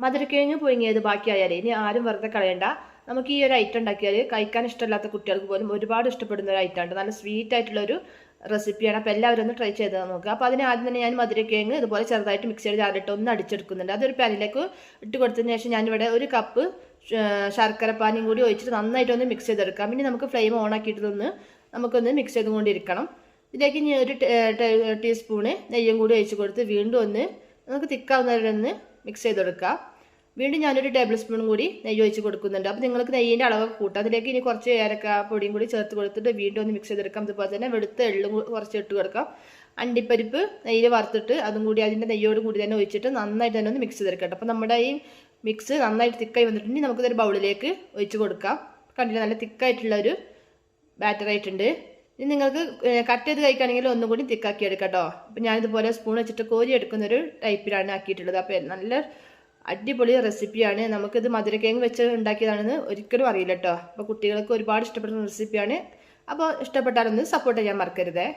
മധുരക്കിഴങ്ങ് പുഴുങ്ങിയത് ബാക്കിയായാലേ ഇനി ആരും വെറുതെ കളയണ്ട. നമുക്ക് ഈ ഒരു ഐറ്റം ഉണ്ടാക്കിയാൽ കഴിക്കാൻ ഇഷ്ടമില്ലാത്ത കുട്ടികൾക്ക് പോലും ഒരുപാട് ഇഷ്ടപ്പെടുന്ന ഒരു ഐറ്റം ഉണ്ട്. നല്ല സ്വീറ്റ് ആയിട്ടുള്ള ഒരു റെസിപ്പിയാണ്. അപ്പോൾ എല്ലാവരും ഒന്ന് ട്രൈ ചെയ്ത് നോക്കുക. അപ്പോൾ അതിന് ആദ്യം തന്നെ ഞാൻ മധുരക്കിഴങ്ങ് ഇതുപോലെ ചെറുതായിട്ട് മിക്സിയുടെ ജാറിലിട്ട് ഒന്ന് അടിച്ചെടുക്കുന്നുണ്ട്. അതൊരു പാനിലേക്ക് ഇട്ട് കൊടുത്തതിന് ശേഷം ഞാനിവിടെ ഒരു കപ്പ് ശർക്കര പാനിയും കൂടി ഒഴിച്ചിട്ട് നന്നായിട്ടൊന്ന് മിക്സ് ചെയ്തെടുക്കാം. പിന്നെ നമുക്ക് ഫ്ലെയിം ഓൺ ആക്കിയിട്ടൊന്ന് നമുക്കൊന്ന് മിക്സ് ചെയ്തുകൊണ്ടിരിക്കണം. ഇതിലേക്ക് ഇനി ഒരു ടീസ്പൂണ് നെയ്യും കൂടി ഒഴിച്ച് കൊടുത്ത് വീണ്ടും ഒന്ന് നമുക്ക് തിക്കാവുന്നവരൊന്ന് മിക്സ് ചെയ്തെടുക്കാം. വീണ്ടും ഞാനൊരു ടേബിൾ സ്പൂൺ കൂടി നെയ്യ് ഒഴിച്ച് കൊടുക്കുന്നുണ്ട്. അപ്പോൾ നിങ്ങൾക്ക് നെയ്യിൻ്റെ അളവ് കൂട്ടാം. അതിലേക്ക് ഇനി കുറച്ച് ഏലക്ക പൊടിയും കൂടി ചേർത്ത് കൊടുത്തിട്ട് വീണ്ടും ഒന്ന് മിക്സ് ചെയ്തെടുക്കാം. അതുപോലെ തന്നെ വെളുത്ത എള്ളും കുറച്ച് ഇട്ട് കൊടുക്കാം. അണ്ടിപ്പരിപ്പ് നെയ്യിൽ വറുത്തിട്ട് അതും കൂടി അതിൻ്റെ നെയ്യോട് കൂടി തന്നെ ഒഴിച്ചിട്ട് നന്നായിട്ട് തന്നെ ഒന്ന് മിക്സ് ചെയ്തെടുക്കട്ടെ. അപ്പോൾ നമ്മുടെ ഈ മിക്സ് നന്നായിട്ട് തിക്കായി വന്നിട്ടുണ്ടെങ്കിൽ നമുക്കിതൊരു ബൗളിലേക്ക് ഒഴിച്ച് കൊടുക്കാം. കണ്ടിട്ട് നല്ല തിക്കായിട്ടുള്ള ഒരു ബാറ്റർ ആയിട്ടുണ്ട്. ഇനി നിങ്ങൾക്ക് കട്ട് ചെയ്ത് കഴിക്കുകയാണെങ്കിൽ ഒന്നും കൂടി തിക്കാക്കി എടുക്കാം കേട്ടോ. അപ്പോൾ ഞാനിതുപോലെ സ്പൂൺ വെച്ചിട്ട് കോരി എടുക്കുന്നൊരു ടൈപ്പിലാണ് ആക്കിയിട്ടുള്ളത്. അപ്പോൾ നല്ല അടിപൊളി റെസിപ്പിയാണ്. നമുക്കിത് മധുരക്കിഴങ്ങ് വെച്ച് ഉണ്ടാക്കിയതാണെന്ന് ഒരിക്കലും അറിയില്ല കേട്ടോ. അപ്പോൾ കുട്ടികൾക്ക് ഒരുപാട് ഇഷ്ടപ്പെടുന്ന റെസിപ്പിയാണ്. അപ്പോൾ ഇഷ്ടപ്പെട്ടാലൊന്ന് സപ്പോർട്ട് ചെയ്യാൻ മറക്കരുതേ.